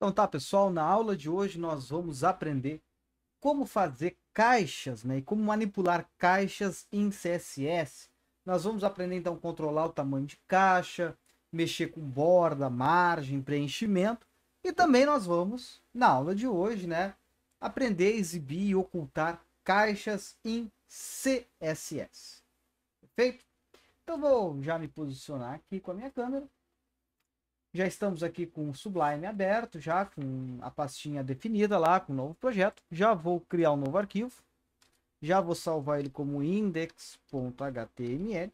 Então tá, pessoal, na aula de hoje nós vamos aprender como fazer caixas, né? E como manipular caixas em CSS. Nós vamos aprender então a controlar o tamanho de caixa, mexer com borda, margem, preenchimento. E também nós vamos, na aula de hoje, né, aprender a exibir e ocultar caixas em CSS. Perfeito? Então vou já me posicionar aqui com a minha câmera. Já estamos aqui com o Sublime aberto, já com a pastinha definida lá, com o novo projeto. Já vou criar um novo arquivo. Já vou salvar ele como index.html.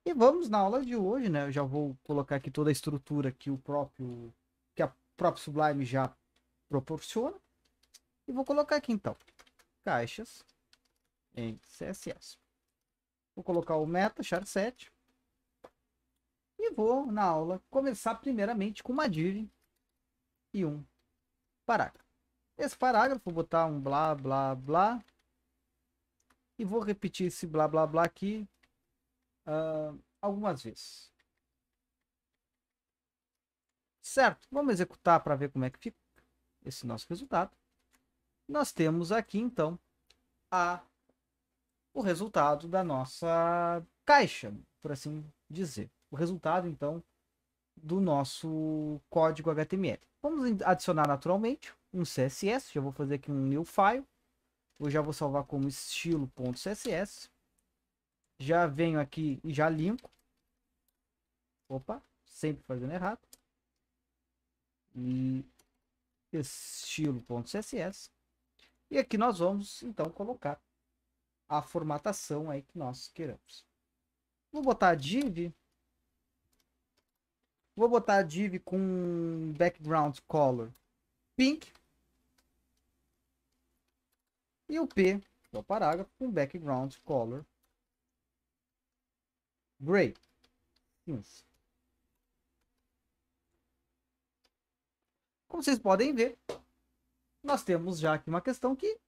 E vamos na aula de hoje, né? Eu já vou colocar aqui toda a estrutura que a própria Sublime já proporciona. E vou colocar aqui então caixas em CSS. Vou colocar o meta char7. E vou, na aula, começar primeiramente com uma div e um parágrafo. Esse parágrafo, vou botar um blá, blá, blá. E vou repetir esse blá, blá, blá aqui algumas vezes. Certo? Vamos executar para ver como é que fica esse nosso resultado. Nós temos aqui, então, o resultado da nossa caixa, por assim dizer. O resultado, então, do nosso código HTML. Vamos adicionar naturalmente um CSS. Já vou fazer aqui um new file. Eu já vou salvar como estilo.css. Já venho aqui e já linko. Opa, sempre fazendo errado. E estilo.css. E aqui nós vamos então colocar a formatação aí que nós queremos. Vou botar a div. Vou botar a div com background color pink. E o P, que é o parágrafo, com background color gray. Isso. Como vocês podem ver, nós temos já aqui uma questão que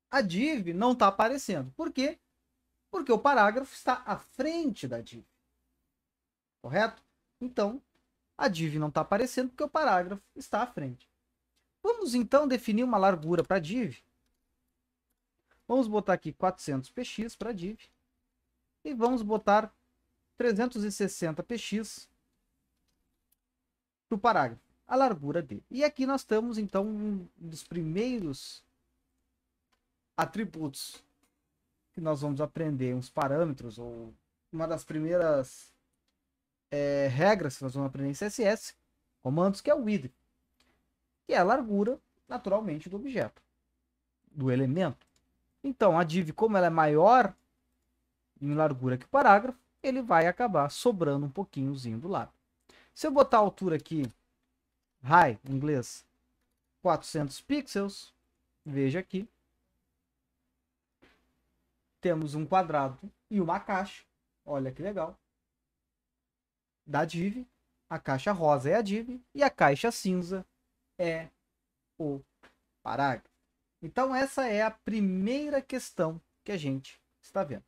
a div não está aparecendo. Por quê? Porque o parágrafo está à frente da div. Correto? Então, a div não está aparecendo porque o parágrafo está à frente. Vamos então definir uma largura para a div. Vamos botar aqui 400 px para a div. E vamos botar 360 px para o parágrafo, a largura dele. E aqui nós temos então um dos primeiros atributos que nós vamos aprender, uns parâmetros, ou uma das primeiras regras que nós vamos aprender em CSS, comandos, que é o width, que é a largura, naturalmente, do objeto, do elemento. Então, a div, como ela é maior em largura que o parágrafo, ele vai acabar sobrando um pouquinhozinho do lado. Se eu botar a altura aqui, high, em inglês, 400 pixels, veja aqui, temos um quadrado e uma caixa, olha que legal, da div. A caixa rosa é a div e a caixa cinza é o parágrafo. Então essa é a primeira questão que a gente está vendo.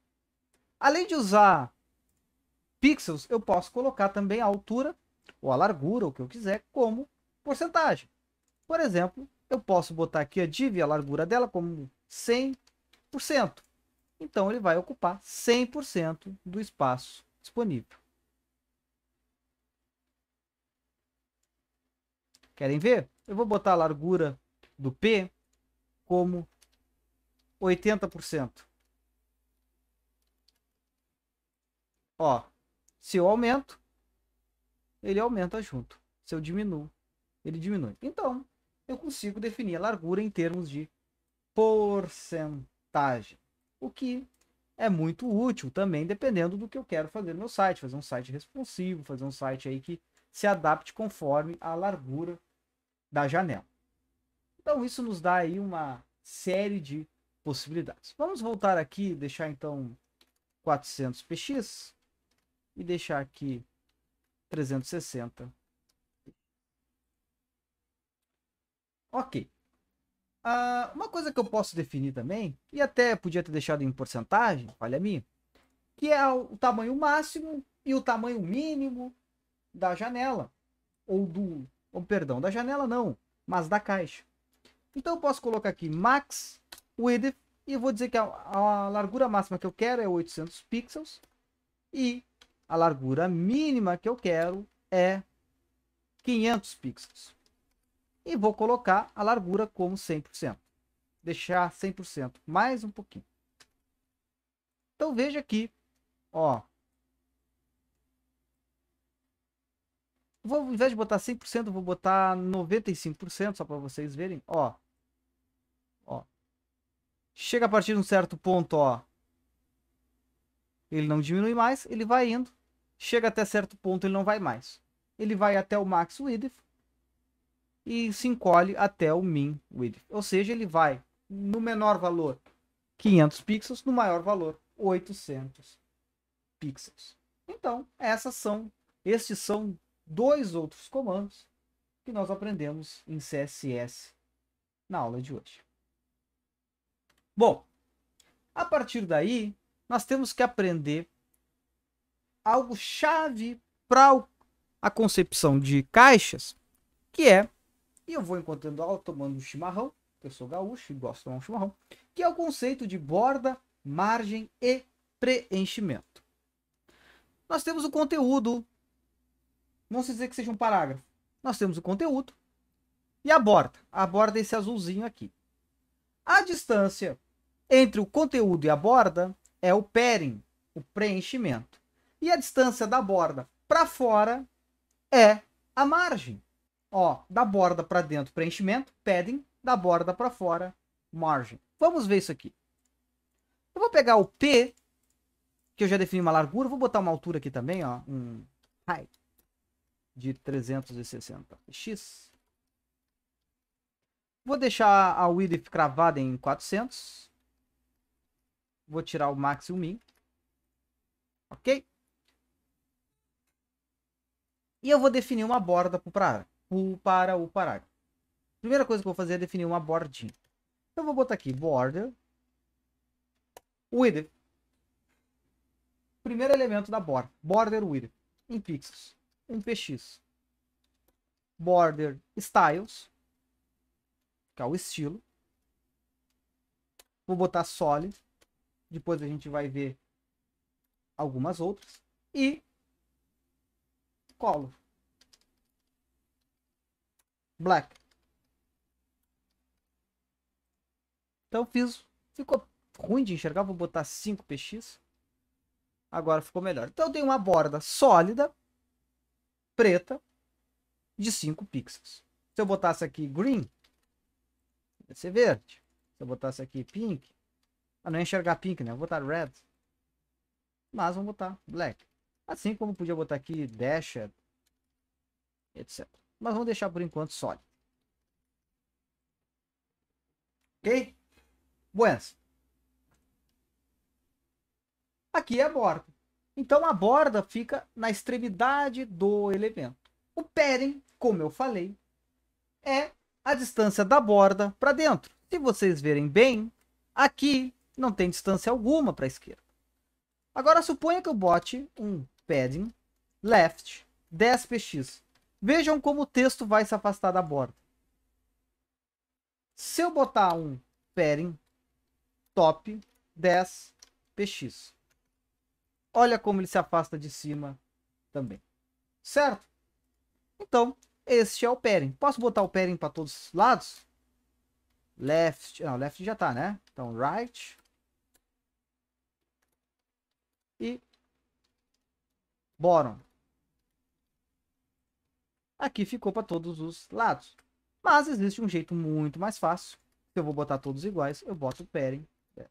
Além de usar pixels, eu posso colocar também a altura ou a largura, o que eu quiser, como porcentagem. Por exemplo, eu posso botar aqui a div, a largura dela como 100%. Então ele vai ocupar 100% do espaço disponível. Querem ver? Eu vou botar a largura do P como 80%. Ó, se eu aumento, ele aumenta junto. Se eu diminuo, ele diminui. Então, eu consigo definir a largura em termos de porcentagem. O que é muito útil também, dependendo do que eu quero fazer no meu site. Fazer um site responsivo, fazer um site aí que se adapte conforme a largura da janela. Então, isso nos dá aí uma série de possibilidades. Vamos voltar aqui, deixar então 400 px e deixar aqui 360. Ok. Uma coisa que eu posso definir também, e até podia ter deixado em porcentagem, falha minha, que é o tamanho máximo e o tamanho mínimo da janela. ou perdão, da janela não, mas da caixa. Então eu posso colocar aqui max width e eu vou dizer que a largura máxima que eu quero é 800 pixels e a largura mínima que eu quero é 500 pixels. E vou colocar a largura como 100%. Deixar 100%, mais um pouquinho. Então veja aqui, ó. Ao invés de botar 100%, eu vou botar 95%, só para vocês verem, ó. Ó. Chega a partir de um certo ponto, ó. Ele não diminui mais, ele vai indo. Chega até certo ponto, ele não vai mais. Ele vai até o max width e se encolhe até o min width. Ou seja, ele vai no menor valor 500 pixels, no maior valor 800 pixels. Então, estes são dois outros comandos que nós aprendemos em CSS na aula de hoje. Bom, a partir daí, nós temos que aprender algo chave para a concepção de caixas, que é, e eu vou encontrando aula tomando um chimarrão, eu sou gaúcho e gosto de tomar um chimarrão, que é o conceito de borda, margem e preenchimento. Nós temos o conteúdo, não se dizer que seja um parágrafo, nós temos o conteúdo e a borda. A borda é esse azulzinho aqui. A distância entre o conteúdo e a borda é o padding, o preenchimento. E a distância da borda para fora é a margem. Ó, da borda para dentro, preenchimento, padding, da borda para fora, margem. Vamos ver isso aqui. Eu vou pegar o P, que eu já defini uma largura, vou botar uma altura aqui também, ó, um height de 360x. Vou deixar a width cravada em 400. Vou tirar o max e o min. Ok? E eu vou definir uma borda para o parágrafo. Primeira coisa que eu vou fazer é definir uma bordinha. Então eu vou botar aqui border width. Primeiro elemento da borda. Border width. Em pixels. 1px. Border styles. Que é o estilo. Vou botar solid. Depois a gente vai ver algumas outras. E color. Black. Então fiz. Ficou ruim de enxergar. Vou botar 5px. Agora ficou melhor. Então eu tenho uma borda sólida, preta, de 5 pixels. Se eu botasse aqui green, ia ser verde. Se eu botasse aqui pink, não ia enxergar pink, né? Eu vou botar red. Mas vamos botar black. Assim como podia botar aqui dashed, etc. Mas vamos deixar por enquanto sólido. Ok? Buenas. Aqui é a borda. Então a borda fica na extremidade do elemento. O padding, como eu falei, é a distância da borda para dentro. Se vocês verem bem, aqui não tem distância alguma para a esquerda. Agora suponha que eu bote um padding left 10px. Vejam como o texto vai se afastar da borda. Se eu botar um padding top 10px. Olha como ele se afasta de cima também. Certo? Então, este é o padding. Posso botar o padding para todos os lados? Left. Não, left já tá, né? Então, right. E bottom. Aqui ficou para todos os lados. Mas existe um jeito muito mais fácil. Se eu vou botar todos iguais, eu boto o padding 10.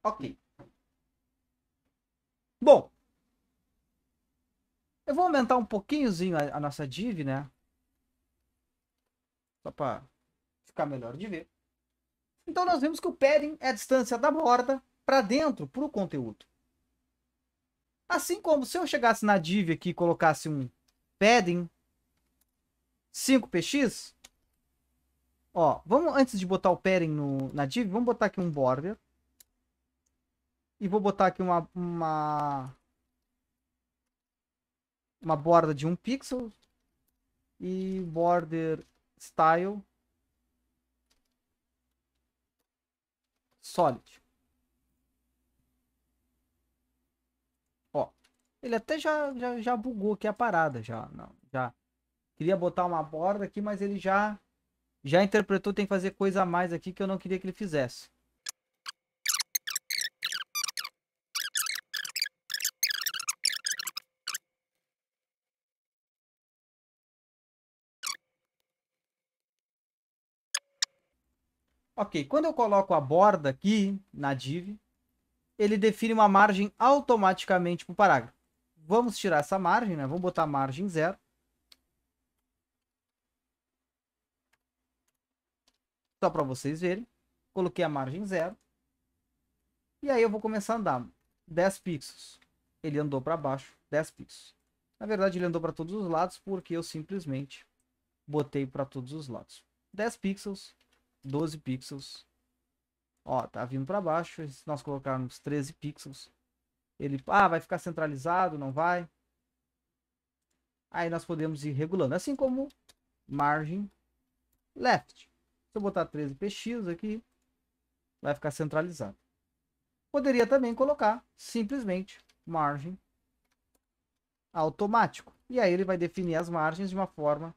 Ok. Bom, eu vou aumentar um pouquinhozinho a nossa div, né? Só para ficar melhor de ver. Então nós vemos que o padding é a distância da borda para dentro, para o conteúdo. Assim como se eu chegasse na div aqui e colocasse um padding 5px, ó, vamos, antes de botar o padding na div, vamos botar aqui um border. E vou botar aqui uma uma borda de 1 pixel e border style solid. Ó, ele até já bugou aqui a parada, já, não, já queria botar uma borda aqui, mas ele já interpretou, tem que fazer coisa a mais aqui que eu não queria que ele fizesse. Ok, quando eu coloco a borda aqui na div, ele define uma margem automaticamente para o parágrafo. Vamos tirar essa margem, né? Vamos botar margem 0. Só para vocês verem. Coloquei a margem 0. E aí eu vou começar a andar 10 pixels. Ele andou para baixo 10 pixels. Na verdade, ele andou para todos os lados porque eu simplesmente botei para todos os lados. 10 pixels, 12 pixels. Ó, tá vindo para baixo. Se nós colocarmos 13 pixels, ele vai ficar centralizado, não vai. Aí nós podemos ir regulando, assim como margem left. Se eu botar 13 px aqui, vai ficar centralizado. Poderia também colocar simplesmente margem automático. E aí ele vai definir as margens de uma forma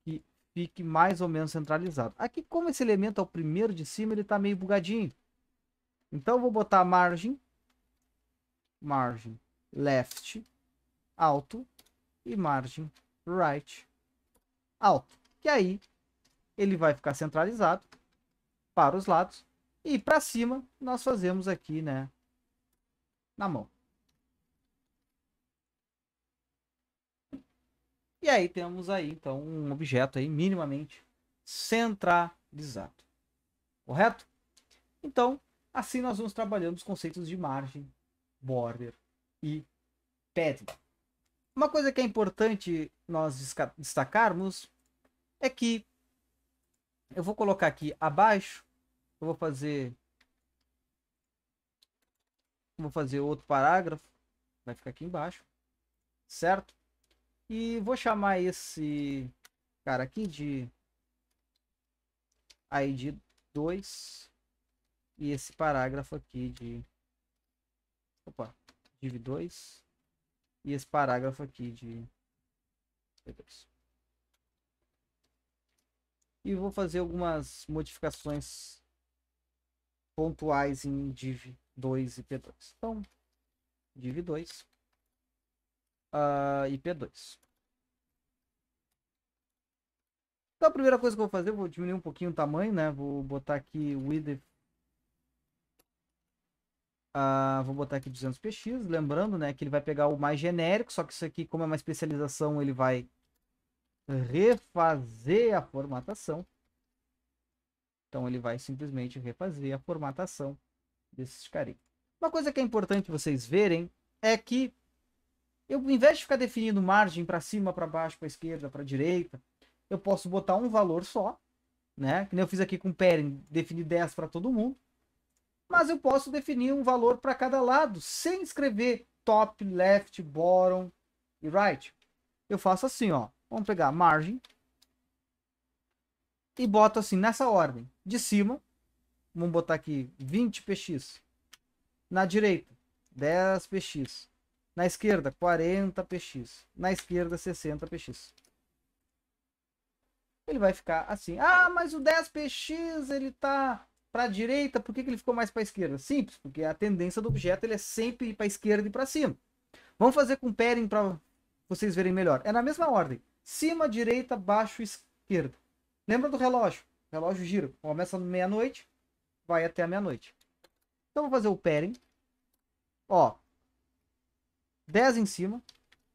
que fique mais ou menos centralizado. Aqui, como esse elemento é o primeiro de cima, ele está meio bugadinho. Então eu vou botar margem left alto e margem right alto. Que aí ele vai ficar centralizado para os lados. E para cima nós fazemos aqui, né, na mão. E aí temos aí, então, um objeto aí minimamente centralizado. Correto? Então, assim nós vamos trabalhando os conceitos de margem, border e padding. Uma coisa que é importante nós destacarmos é que eu vou colocar aqui abaixo, eu vou fazer outro parágrafo, vai ficar aqui embaixo, certo? E vou chamar esse cara aqui de ID 2 e esse parágrafo aqui de div 2 e esse parágrafo aqui de P2. E vou fazer algumas modificações pontuais em div 2 e P2. Então, div 2 e P2. Então a primeira coisa que eu vou fazer, eu vou diminuir um pouquinho o tamanho, né? Vou botar aqui width. Vou botar aqui 200px, lembrando, né, que ele vai pegar o mais genérico, só que isso aqui, como é uma especialização, ele vai refazer a formatação. Então ele vai simplesmente refazer a formatação desses carinhos. Uma coisa que é importante vocês verem é que eu, ao invés de ficar definindo margem para cima, para baixo, para esquerda, para direita, eu posso botar um valor só, né? Que nem eu fiz aqui com o pairing, definir 10 para todo mundo. Mas eu posso definir um valor para cada lado, sem escrever top, left, bottom e right. Eu faço assim, ó. Vamos pegar margem e boto assim, nessa ordem. De cima, vamos botar aqui 20px. Na direita, 10px. Na esquerda, 40px. Na esquerda, 60px. Ele vai ficar assim. Mas o 10px ele tá para a direita, por que ele ficou mais para a esquerda? Simples, porque a tendência do objeto ele é sempre ir para a esquerda e para cima. Vamos fazer com pairing para vocês verem melhor. É na mesma ordem. Cima, direita, baixo, esquerda. Lembra do relógio? O relógio gira. Começa meia-noite, vai até a meia-noite. Então vou fazer o pairing. Ó, 10 em cima,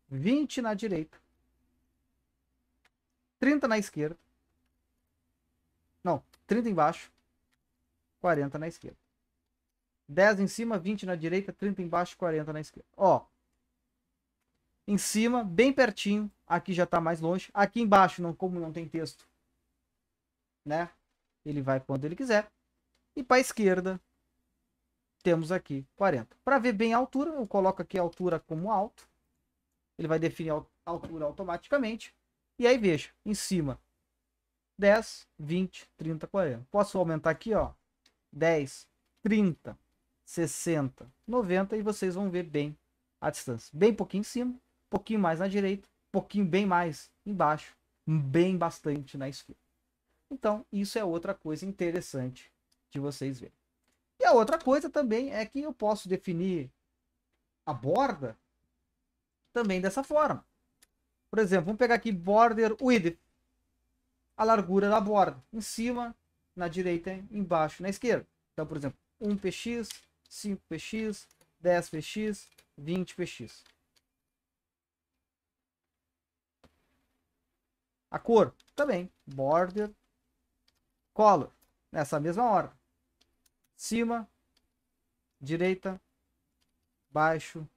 20 na direita, 30 na esquerda. Não, 30 embaixo, 40 na esquerda. 10 em cima, 20 na direita, 30 embaixo, 40 na esquerda. Ó, em cima, bem pertinho, aqui já está mais longe. Aqui embaixo, não, como não tem texto, né? Ele vai quando ele quiser. E para a esquerda, temos aqui 40. Para ver bem a altura, eu coloco aqui a altura como alto. Ele vai definir altura automaticamente. E aí, veja, em cima, 10, 20, 30, 40. Posso aumentar aqui, ó, 10, 30, 60, 90 e vocês vão ver bem a distância. Bem pouquinho em cima, pouquinho mais na direita, pouquinho bem mais embaixo, bem bastante na esquerda. Então, isso é outra coisa interessante de vocês verem. E a outra coisa também é que eu posso definir a borda também dessa forma. Por exemplo, vamos pegar aqui border width, a largura da borda, em cima, na direita, embaixo, na esquerda. Então, por exemplo, 1px, 5px, 10px, 20px. A cor também, border color, nessa mesma ordem. Cima, direita, baixo,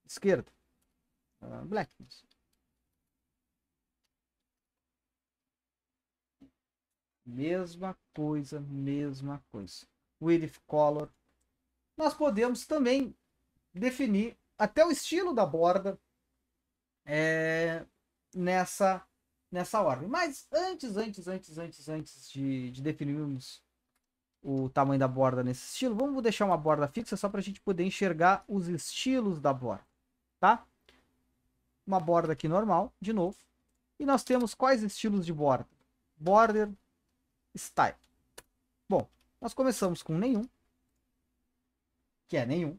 esquerda. Black. Mesma coisa, mesma coisa. Width color. Nós podemos também definir até o estilo da borda nessa ordem. Mas antes de definirmos o tamanho da borda nesse estilo, vamos deixar uma borda fixa só para a gente poder enxergar os estilos da borda, tá? Uma borda aqui normal, de novo. E nós temos quais estilos de borda? Border Style. Bom, nós começamos com nenhum, que é nenhum.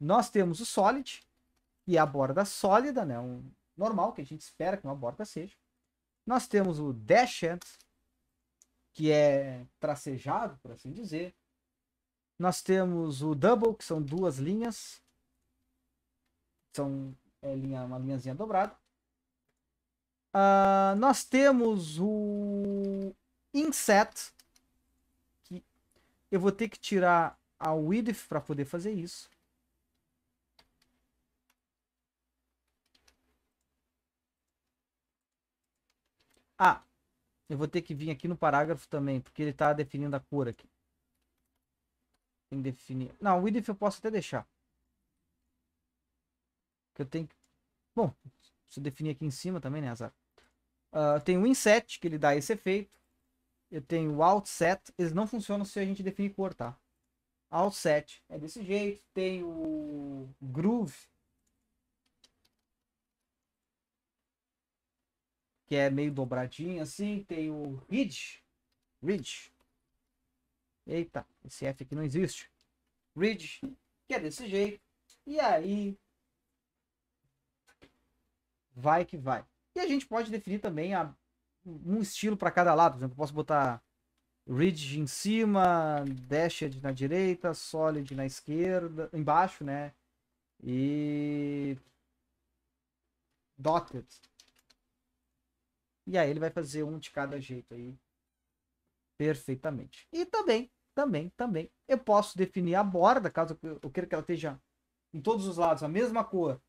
Nós temos o Solid, que é a borda sólida, né? Normal, que a gente espera que uma borda seja. Nós temos o Dashed, que é tracejado, por assim dizer. Nós temos o Double, que são duas linhas. São uma linhazinha dobrada. Nós temos o Inset, que eu vou ter que tirar a width para poder fazer isso. Eu vou ter que vir aqui no parágrafo também, porque ele está definindo a cor aqui. Tem que definir. Não, o width eu posso até deixar. Que eu tenho que... Bom, se eu definir aqui em cima também, né, azar. Tem o inset, que ele dá esse efeito. Eu tenho o outset. Eles não funcionam se a gente definir cor, tá? Outset é desse jeito. Tem o groove, que é meio dobradinho assim. Tem o ridge. Eita, esse F aqui não existe. Ridge, que é desse jeito. E aí vai que vai. E a gente pode definir também um estilo para cada lado. Por exemplo, eu posso botar ridge em cima, dashed na direita, solid na esquerda, embaixo, né? E dotted. E aí ele vai fazer um de cada jeito aí perfeitamente. E também eu posso definir a borda, caso eu queira que ela esteja em todos os lados a mesma cor.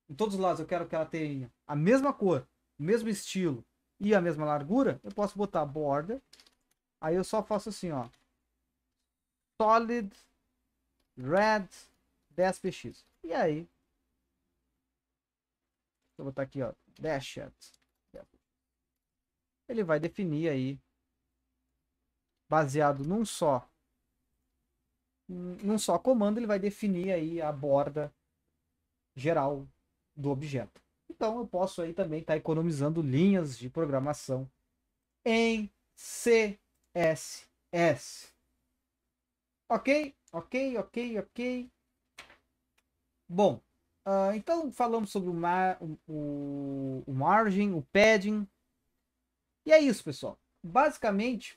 Em todos os lados eu quero que ela tenha a mesma cor, o mesmo estilo e a mesma largura. Eu posso botar border. Aí eu só faço assim, ó. Solid red 10px. E aí vou botar aqui, ó, dashed. Ele vai definir aí, baseado num só comando, ele vai definir aí a borda geral do objeto. Então eu posso aí também estar economizando linhas de programação em CSS. Ok? Bom, então falamos sobre o margin, o padding. E é isso, pessoal. Basicamente,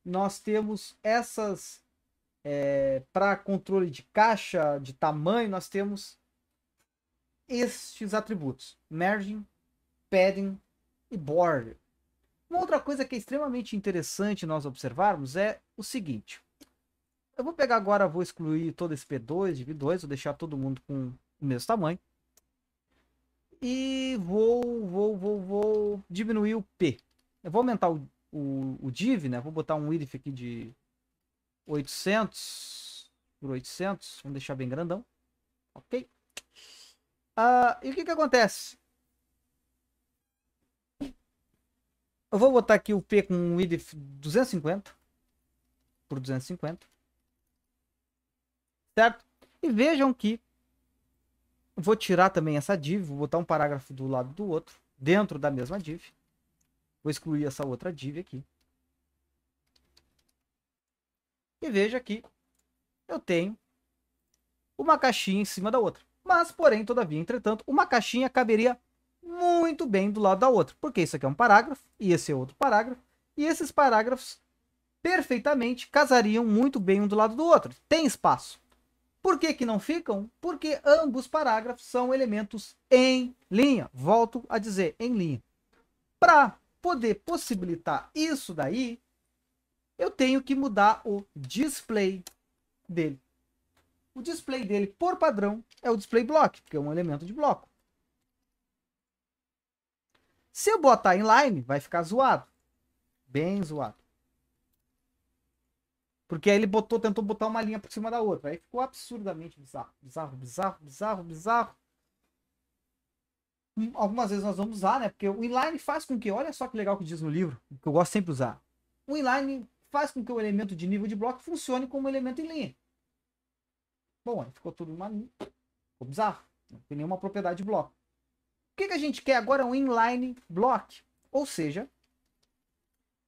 nós temos essas... para controle de caixa, de tamanho, nós temos estes atributos: margin, padding e border. Uma outra coisa que é extremamente interessante nós observarmos é o seguinte. Eu vou pegar agora, vou excluir todo esse P2, div2, vou deixar todo mundo com o mesmo tamanho. E vou diminuir o P. Eu vou aumentar o div, né? Vou botar um width aqui de 800 por 800. Vamos deixar bem grandão. Ok? E o que acontece? Eu vou botar aqui o P com um width 250 por 250. Certo? E vejam que vou tirar também essa div, vou botar um parágrafo do lado do outro, dentro da mesma div. Vou excluir essa outra div aqui. E veja que eu tenho uma caixinha em cima da outra. Mas, porém, todavia, entretanto, uma caixinha caberia muito bem do lado da outra. Porque isso aqui é um parágrafo e esse é outro parágrafo. E esses parágrafos perfeitamente casariam muito bem um do lado do outro. Tem espaço. Por que que não ficam? Porque ambos parágrafos são elementos em linha. Volto a dizer, em linha. Para poder possibilitar isso daí, eu tenho que mudar o display dele. O display dele, por padrão, é o display block, que é um elemento de bloco. Se eu botar inline, vai ficar zoado. Bem zoado. Porque aí ele tentou botar uma linha por cima da outra. Aí ficou absurdamente bizarro. Bizarro. Algumas vezes nós vamos usar, né? Porque o inline faz com que, olha só que legal que diz no livro, que eu gosto sempre de usar. O inline faz com que o elemento de nível de bloco funcione como elemento em linha. Bom, aí ficou tudo uma linha. Ficou bizarro. Não tem nenhuma propriedade de bloco. O que a gente quer agora? Um inline block. Ou seja,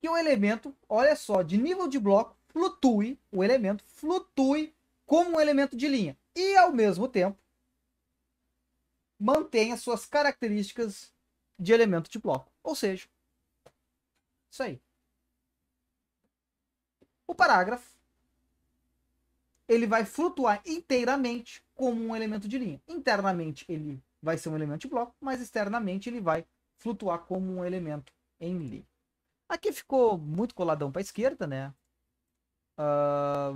que o elemento, olha só, de nível de bloco, flutue, o elemento flutue como um elemento de linha. E, ao mesmo tempo, mantenha suas características de elemento de bloco. Ou seja, isso aí. O parágrafo, ele vai flutuar inteiramente como um elemento de linha. Internamente, ele vai ser um elemento de bloco, mas externamente ele vai flutuar como um elemento em linha. Aqui ficou muito coladão para a esquerda, né?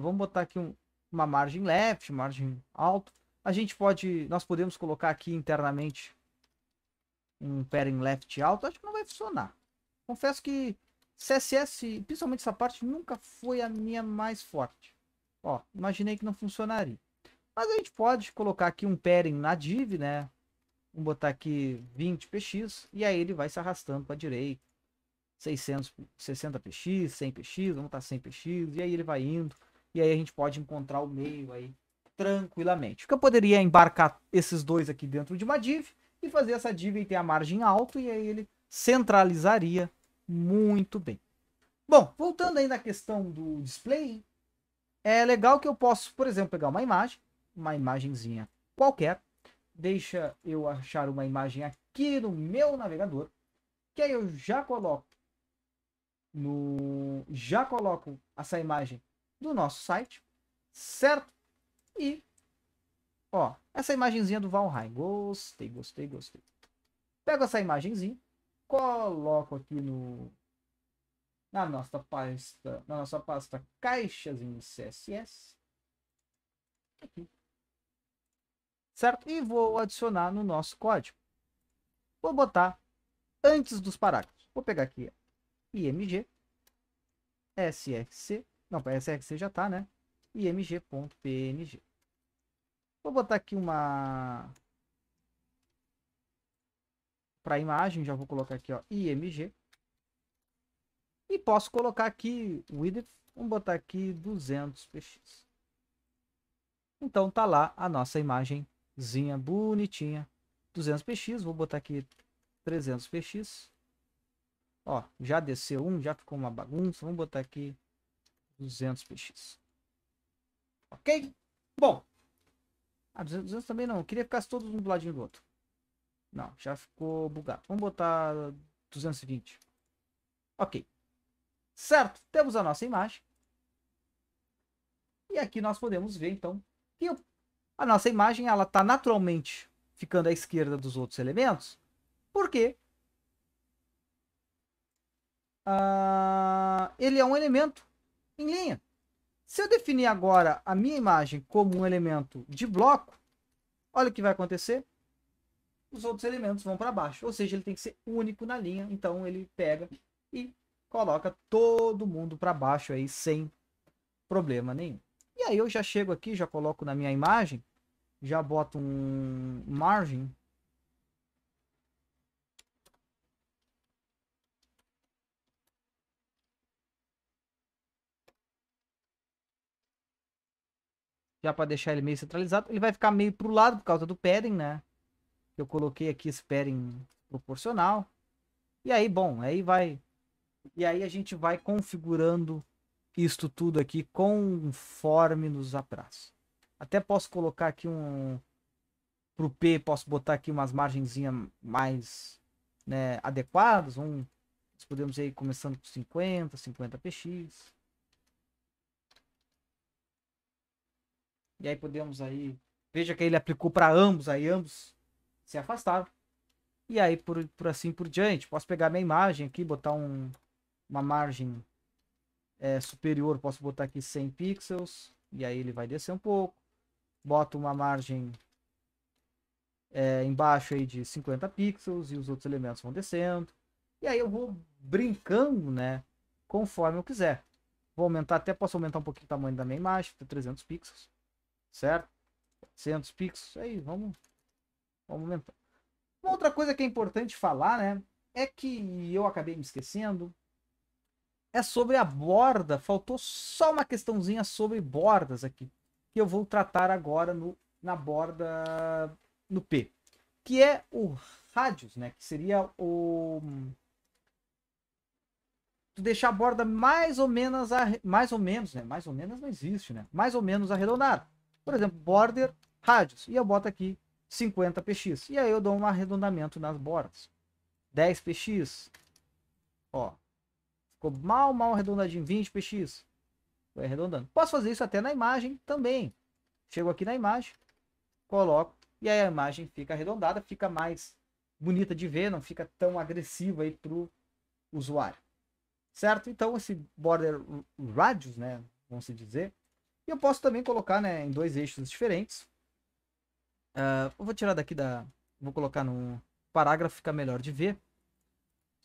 Vamos botar aqui uma margem left, margem alto. Nós podemos colocar aqui internamente um pairing left alto. Acho que não vai funcionar. Confesso que CSS, principalmente essa parte, nunca foi a minha mais forte. Ó, imaginei que não funcionaria. Mas a gente pode colocar aqui um pairing na div, né? Vamos botar aqui 20 px e aí ele vai se arrastando para a direita. 660 px, 100 px, vamos botar 100 px, e aí ele vai indo, e aí a gente pode encontrar o meio aí tranquilamente. Porque eu poderia embarcar esses dois aqui dentro de uma div e fazer essa div e ter a margem alta, e aí ele centralizaria muito bem. Bom, voltando aí na questão do display, é legal que eu posso, por exemplo, pegar uma imagenzinha qualquer, deixa eu achar uma imagem aqui no meu navegador, que aí eu já coloco essa imagem do nosso site, certo? E ó, essa imagenzinha do Valheim, gostei. Pego essa imagenzinha, coloco aqui na nossa pasta caixas em CSS, aqui, certo? E vou adicionar no nosso código. Vou botar antes dos parágrafos. Vou pegar aqui img src, não, para src já tá, né? img.png. Vou botar aqui uma para imagem, já vou colocar aqui, ó, img. E posso colocar aqui width, vamos botar aqui 200 px. Então tá lá a nossa imagenzinha bonitinha, 200 px, vou botar aqui 300 px. Ó, já desceu já ficou uma bagunça. Vamos botar aqui 200 px. Ok? Bom. 200 também não. Eu queria que ficasse todos um do ladinho do outro. Não, já ficou bugado. Vamos botar 220. Ok. Certo? Temos a nossa imagem. E aqui nós podemos ver, então, que a nossa imagem ela está naturalmente ficando à esquerda dos outros elementos. Por quê? Ele é um elemento em linha. Se eu definir agora a minha imagem como um elemento de bloco, olha o que vai acontecer. Os outros elementos vão para baixo. Ou seja, ele tem que ser único na linha. Então ele pega e coloca todo mundo para baixo aí sem problema nenhum. E aí eu já chego aqui, já coloco na minha imagem, já boto um margin já para deixar ele meio centralizado. Ele vai ficar meio pro lado por causa do padding, né? Eu coloquei aqui esse padding proporcional. E aí, bom, aí vai... E aí a gente vai configurando isto tudo aqui conforme nos apraz. Até posso colocar aqui pro P, posso botar aqui umas margenzinhas mais, né, adequadas. Nós podemos ir começando com 50 px. E aí podemos aí... Veja que ele aplicou para ambos, aí ambos se afastaram. E aí por assim por diante. Posso pegar minha imagem aqui, botar uma margem superior, posso botar aqui 100 pixels. E aí ele vai descer um pouco. Boto uma margem embaixo aí de 50 pixels e os outros elementos vão descendo. E aí eu vou brincando, né, conforme eu quiser. Vou aumentar, até posso aumentar um pouquinho o tamanho da minha imagem, para 300 pixels, certo? 400 pixels, aí vamos aumentar. Uma outra coisa que é importante falar, né, é que eu acabei me esquecendo, é sobre a borda. Faltou só uma questãozinha sobre bordas aqui, que eu vou tratar agora na borda no P, que é o radius, né, que seria o... deixar a borda mais ou menos, né? Mais ou menos não existe, né? Mais ou menos arredondada. Por exemplo, border radius. E eu boto aqui 50 px. E aí eu dou um arredondamento nas bordas. 10 px. Ó. Ficou mal arredondadinho. 20 px. Foi arredondando. Posso fazer isso até na imagem também. Chego aqui na imagem. Coloco. E aí a imagem fica arredondada. Fica mais bonita de ver. Não fica tão agressiva aí pro usuário. Certo? Então esse border radius, né, vamos dizer, e eu posso também colocar, né, em dois eixos diferentes. Eu vou tirar daqui vou colocar no parágrafo, fica melhor de ver.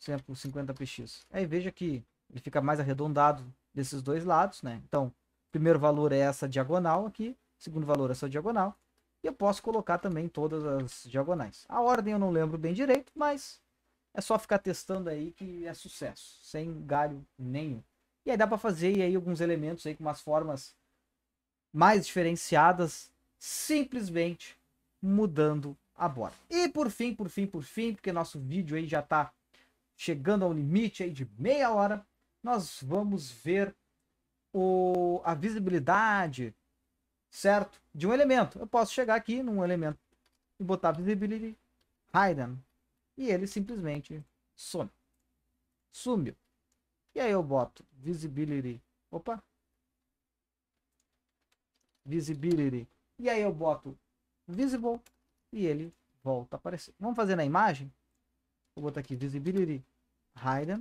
Exemplo, 50 px. Aí veja que ele fica mais arredondado desses dois lados, né? Então, o primeiro valor é essa diagonal aqui, o segundo valor é essa diagonal, e eu posso colocar também todas as diagonais. A ordem eu não lembro bem direito, mas é só ficar testando aí que é sucesso, sem galho nenhum. E aí dá para fazer aí alguns elementos aí com umas formas mais diferenciadas, simplesmente mudando a borda. E por fim, porque nosso vídeo aí já está chegando ao limite aí de meia hora, nós vamos ver a visibilidade, certo? De um elemento. Eu posso chegar aqui num elemento e botar visibility hidden. E ele simplesmente some. Sumiu. E aí eu boto visibility. Opa. Visibility. E aí eu boto visible. E ele volta a aparecer. Vamos fazer na imagem. Vou botar aqui visibility hidden.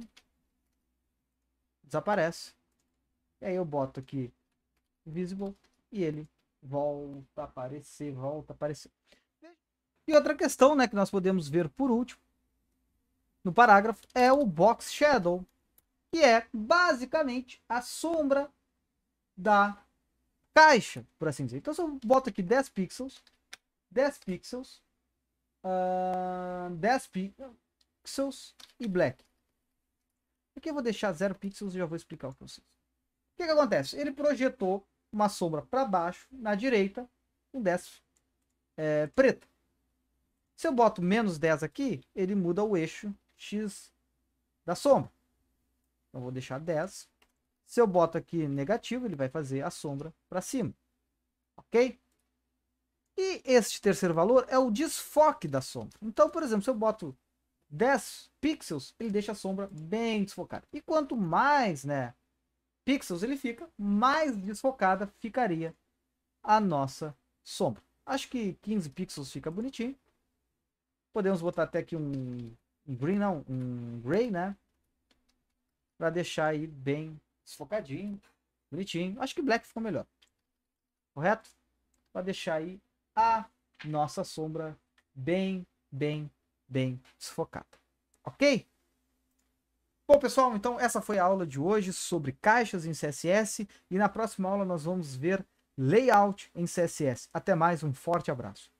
Desaparece. E aí eu boto aqui visible. E ele volta a aparecer. E outra questão, né, que nós podemos ver por último no parágrafo é o box shadow, que é basicamente a sombra da caixa, por assim dizer. Então se eu boto aqui 10 pixels, 10 pixels e black. Aqui eu vou deixar 0 pixels e já vou explicar o que vocês. O que acontece? Ele projetou uma sombra para baixo, na direita, com 10 preta. Se eu boto menos 10 aqui, ele muda o eixo X da sombra. Então, vou deixar 10. Se eu boto aqui negativo, ele vai fazer a sombra para cima. Ok? E este terceiro valor é o desfoque da sombra. Então, por exemplo, se eu boto 10 pixels, ele deixa a sombra bem desfocada. E quanto mais, né, pixels ele fica, mais desfocada ficaria a nossa sombra. Acho que 15 pixels fica bonitinho. Podemos botar até aqui um gray, né? Para deixar aí bem desfocadinho, bonitinho. Acho que black ficou melhor. Correto? Para deixar aí a nossa sombra bem desfocada. Ok? Bom, pessoal, então essa foi a aula de hoje sobre caixas em CSS. E na próxima aula nós vamos ver layout em CSS. Até mais, um forte abraço.